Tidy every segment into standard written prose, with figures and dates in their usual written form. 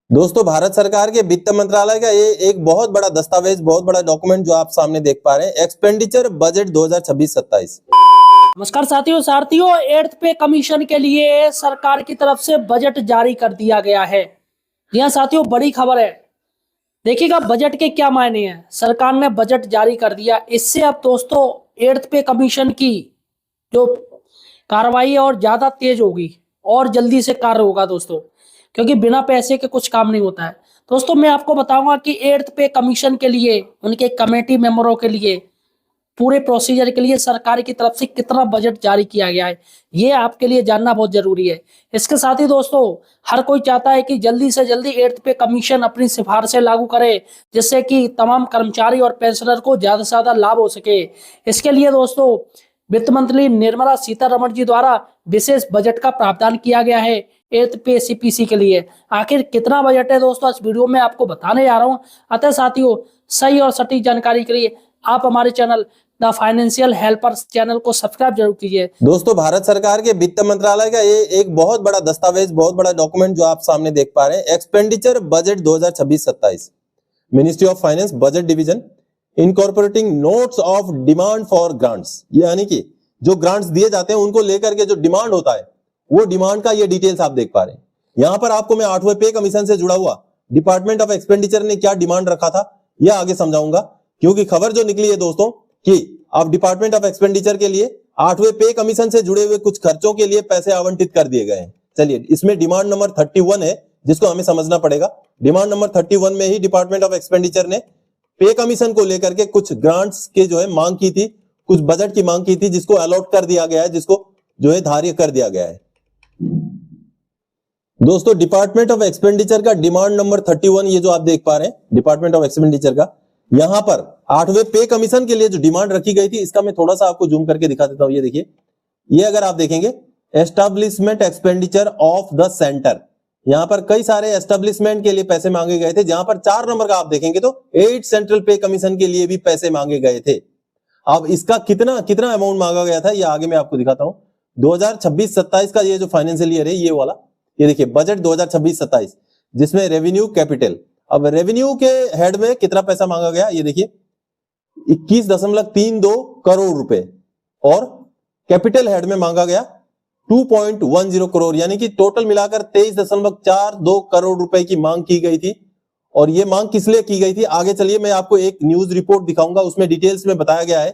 दोस्तों, भारत सरकार के वित्त मंत्रालय का ये एक बहुत बड़ा दस्तावेज, बहुत बड़ा डॉक्यूमेंट जो आप सामने देख पा रहे हैं, एक्सपेंडिचर बजट 2026-27। नमस्कार साथियों 8th पे कमीशन के लिए सरकार की तरफ से बजट जारी कर दिया गया है। जी हाँ साथियों, बड़ी खबर है। देखिएगा बजट के क्या मायने हैं। सरकार ने बजट जारी कर दिया, इससे अब दोस्तों 8th पे कमीशन की जो कार्रवाई है और ज्यादा तेज होगी और जल्दी से कार्य होगा दोस्तों, क्योंकि बिना पैसे के कुछ काम नहीं होता है। दोस्तों मैं आपको बताऊंगा कि 8th पे कमीशन के लिए उनके कमेटी मेंबरों के लिए पूरे प्रोसीजर के लिए सरकार की तरफ से कितना बजट जारी किया गया है, ये आपके लिए जानना बहुत जरूरी है। इसके साथ ही दोस्तों हर कोई चाहता है कि जल्दी से जल्दी 8th पे कमीशन अपनी सिफारिशें लागू करे, जिससे कि तमाम कर्मचारी और पेंशनर को ज्यादा से ज्यादा लाभ हो सके। इसके लिए दोस्तों वित्त मंत्री निर्मला सीतारमण जी द्वारा विशेष बजट का प्रावधान किया गया है 8th पे सीपीसी के लिए। आखिर कितना बजट है दोस्तों, इस वीडियो में आपको बताने जा रहा हूं। अतः साथियों, सही और सटीक जानकारी के लिए आप हमारे channel the financial helpers channel को सब्सक्राइब जरूर कीजिए। दोस्तों, भारत सरकार के वित्त मंत्रालय का ये एक बहुत बड़ा दस्तावेज, बहुत बड़ा डॉक्यूमेंट जो आप सामने देख पा रहे हैं, expenditure budget 2026-27, ministry of finance budget division incorporating notes of demand for grants, यानी कि जो ग्रांट्स दिए जाते हैं उनको लेकर के जो डिमांड होता है, वो डिमांड का ये डिटेल्स आप देख पा रहे हैं। यहां पर आपको मैं 8वें पे कमीशन से जुड़ा हुआ डिपार्टमेंट ऑफ एक्सपेंडिचर ने क्या डिमांड रखा था यह आगे समझाऊंगा, क्योंकि खबर जो निकली है दोस्तों कि अब डिपार्टमेंट ऑफ एक्सपेंडिचर के लिए 8वें पे कमीशन से जुड़े हुए कुछ खर्चों के लिए पैसे आवंटित कर दिए गए हैं। चलिए, इसमें डिमांड नंबर 31 है जिसको हमें समझना पड़ेगा। डिमांड नंबर 31 में ही डिपार्टमेंट ऑफ एक्सपेंडिचर ने पे कमीशन को लेकर के कुछ ग्रांट्स के जो है मांग की थी, कुछ बजट की मांग की थी, जिसको अलॉट कर दिया गया है, जिसको जो है धार्य कर दिया गया है। दोस्तों, डिपार्टमेंट ऑफ एक्सपेंडिचर का डिमांड नंबर 31, ये जो आप देख पा रहे हैं डिपार्टमेंट ऑफ एक्सपेंडिचर का, यहां पर 8वें पे कमीशन के लिए जो डिमांड रखी गई थी, इसका मैं थोड़ा सा आपको जूम करके दिखा देता हूं। ये देखिए, ये अगर आप देखेंगे establishment expenditure of the centre, यहां पर कई सारे एस्टैब्लिशमेंट के लिए पैसे मांगे गए थे। जहां पर 4 नंबर का आप देखेंगे तो 8 सेंट्रल पे कमीशन के लिए भी पैसे मांगे गए थे। अब इसका कितना कितना अमाउंट मांगा गया था, ये आगे मैं आपको दिखाता हूं। 2026-27 का ये जो फाइनेंशियल ईयर है, ये वाला, ये देखिए बजट 2026-27, जिसमें रेवेन्यू कैपिटल, अब रेवेन्यू के हेड में कितना पैसा मांगा गया, ये देखिए 21.32 करोड़ रुपए, और कैपिटल हेड में मांगा गया 2.10 करोड़, यानी कि टोटल मिलाकर 23.42 करोड़ रुपए की मांग की गई थी। और ये मांग किस लिए की गई थी, आगे चलिए मैं आपको एक न्यूज रिपोर्ट दिखाऊंगा, उसमें डिटेल्स में बताया गया है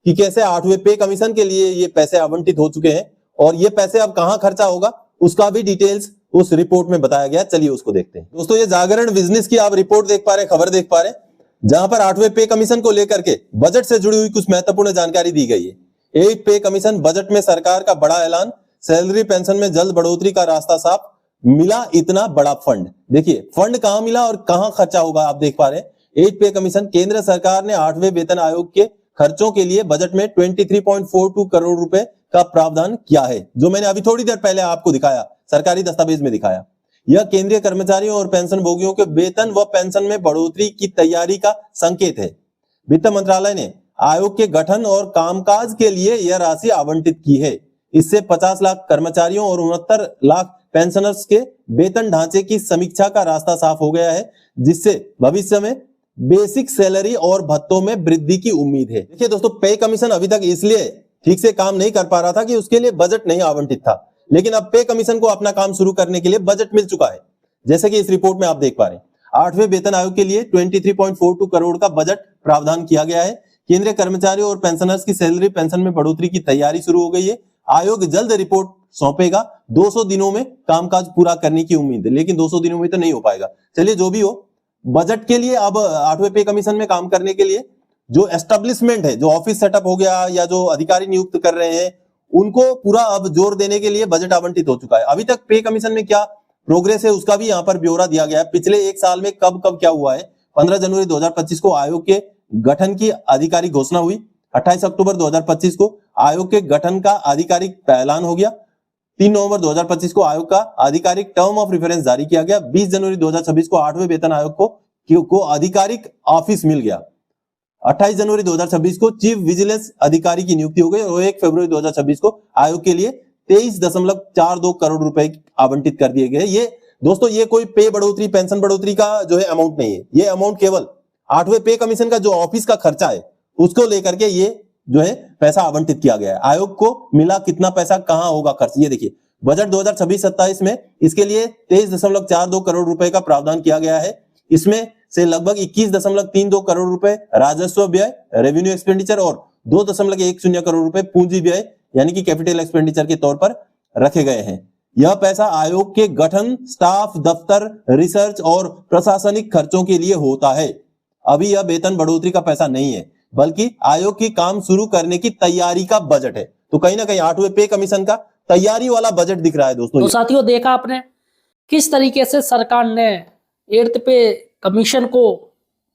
कि कैसे 8वें पे कमीशन के लिए ये पैसे आवंटित हो चुके हैं, और ये पैसे अब कहां खर्चा होगा उसका भी डिटेल्स उस रिपोर्ट में बताया गया। चलिए उसको देखते हैं। दोस्तों, ये जागरण बिजनेस की आप रिपोर्ट देख पा रहे हैं, खबर देख पा रहे हैं, जहां पर 8वें पे कमीशन को लेकर के बजट से जुड़ी हुई कुछ महत्वपूर्ण जानकारी दी गई है। 8 पे कमीशन बजट में सरकार का बड़ा ऐलान, सैलरी पेंशन में जल्द बढ़ोतरी का रास्ता साफ, मिला इतना बड़ा फंड। देखिए फंड कहां मिला और कहां खर्चा होगा, आप देख पा रहे हैं। 8 पे कमीशन, केंद्र सरकार ने 8वें वेतन आयोग के खर्चों के लिए बजट में 23.42 करोड़ रुपए का प्रावधान किया है, जो मैंने अभी थोड़ी देर पहले आपको दिखाया, सरकारी दस्तावेज में दिखाया। यह केंद्रीय कर्मचारियों और पेंशन भोगियों के वेतन व पेंशन में बढ़ोतरी की तैयारी का संकेत है। वित्त मंत्रालय ने आयोग के गठन और कामकाज के लिए यह राशि आवंटित की है। इससे 50 लाख कर्मचारियों और 69 लाख पेंशनर्स के वेतन ढांचे की समीक्षा का रास्ता साफ हो गया है, जिससे भविष्य में बेसिक सैलरी और भत्तों में वृद्धि की उम्मीद है। देखिए दोस्तों, पे कमीशन अभी तक इसलिए ठीक से काम नहीं कर पा रहा था कि उसके लिए बजट नहीं आवंटित था, लेकिन अब पे कमीशन को अपना काम शुरू करने के लिए बजट मिल चुका है। जैसे कि इस रिपोर्ट में आप देख पा रहे हैं, 8वें वेतन आयोग के लिए 23.42 करोड़ का बजट प्रावधान किया गया है। केंद्रीय कर्मचारियों और पेंशनर्स की सैलरी पेंशन में बढ़ोतरी की तैयारी शुरू हो गई है। आयोग जल्द रिपोर्ट सौंपेगा। 200 दिनों में कामकाज पूरा करने की उम्मीद है, लेकिन 200 दिनों में तो नहीं हो पाएगा। चलिए जो भी हो, बजट के लिए अब 8वें पे कमीशन में काम करने के लिए जो एस्टेब्लिशमेंट है, जो ऑफिस सेटअप हो गया या जो अधिकारी नियुक्त कर रहे हैं, उनको पूरा अब जोर देने के लिए बजट आवंटित हो चुका है। अभी तक पे कमीशन में क्या प्रोग्रेस है उसका भी यहाँ पर ब्यौरा दिया गया है। पिछले एक साल में कब कब क्या हुआ है। 15 जनवरी 2025 को आयोग के गठन की आधिकारिक घोषणा हुई। 28 अक्टूबर 2025 को आयोग के गठन का आधिकारिक ऐलान हो गया। 3 नवंबर 2025 को आयोग का आधिकारिक टर्म ऑफ रेफरेंस जारी किया गया। 20 जनवरी 2026 को 8वें वेतन आयोग को आधिकारिक ऑफिस मिल गया। 28 जनवरी 2026 को चीफ विजिलेंस अधिकारी की नियुक्ति हो गई और 1 फरवरी 2026 को आयोग के लिए 23.42 करोड़ रुपए आवंटित कर दिए गए। ये दोस्तों ये कोई पे बढ़ोतरी, पेंशन बढ़ोतरी का जो है अमाउंट नहीं है। ये अमाउंट केवल 8वें पे कमीशन का जो ऑफिस का खर्चा है उसको लेकर के ये जो है पैसा आवंटित किया गया है। आयोग को मिला कितना पैसा, कहां होगा खर्च, ये देखिए बजट 2026-27 में इसके लिए 23.42 करोड़ रुपए का प्रावधान किया गया है। इसमें से लगभग 21.32 करोड़ रुपए राजस्व व्यय, रेवेन्यू एक्सपेंडिचर और 2.10 करोड़ रुपए पूंजी व्यय यानी कि कैपिटल एक्सपेंडिचर के तौर पर रखे गए हैं। यह पैसा आयोग के गठन, स्टाफ, दफ्तर, रिसर्च और प्रशासनिक खर्चों के लिए होता है। अभी यह वेतन बढ़ोतरी का पैसा नहीं है, बल्कि आयोग की काम शुरू करने की तैयारी का बजट है। तो कहीं ना कहीं 8वें पे कमीशन का तैयारी वाला बजट दिख रहा है दोस्तों। तो साथियों देखा आपने किस तरीके से सरकार ने 8th पे कमीशन को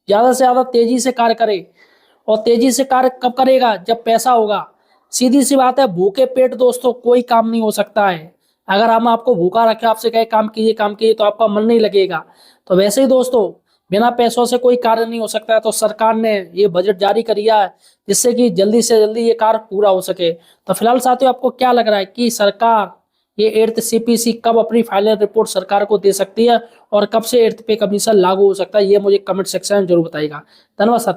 ज्यादा से ज्यादा तेजी से कार्य करे, और तेजी से कार्य कब करेगा, जब पैसा होगा। सीधी सी बात है, भूखे पेट दोस्तों कोई काम नहीं हो सकता है। अगर हम आपको भूखा रखे, आपसे कहे काम कीजिए तो आपका मन नहीं लगेगा। तो वैसे ही दोस्तों बिना पैसों से कोई कार्य नहीं हो सकता है। तो सरकार ने ये बजट जारी किया है जिससे कि जल्दी से जल्दी ये कार्य पूरा हो सके। तो फिलहाल साथियों आपको क्या लग रहा है कि सरकार ये 8th CPC कब अपनी फाइनल रिपोर्ट सरकार को दे सकती है, और कब से 8th पे कमीशन लागू हो सकता है, ये मुझे कमेंट सेक्शन में जरूर बताइएगा। धन्यवाद साथियों।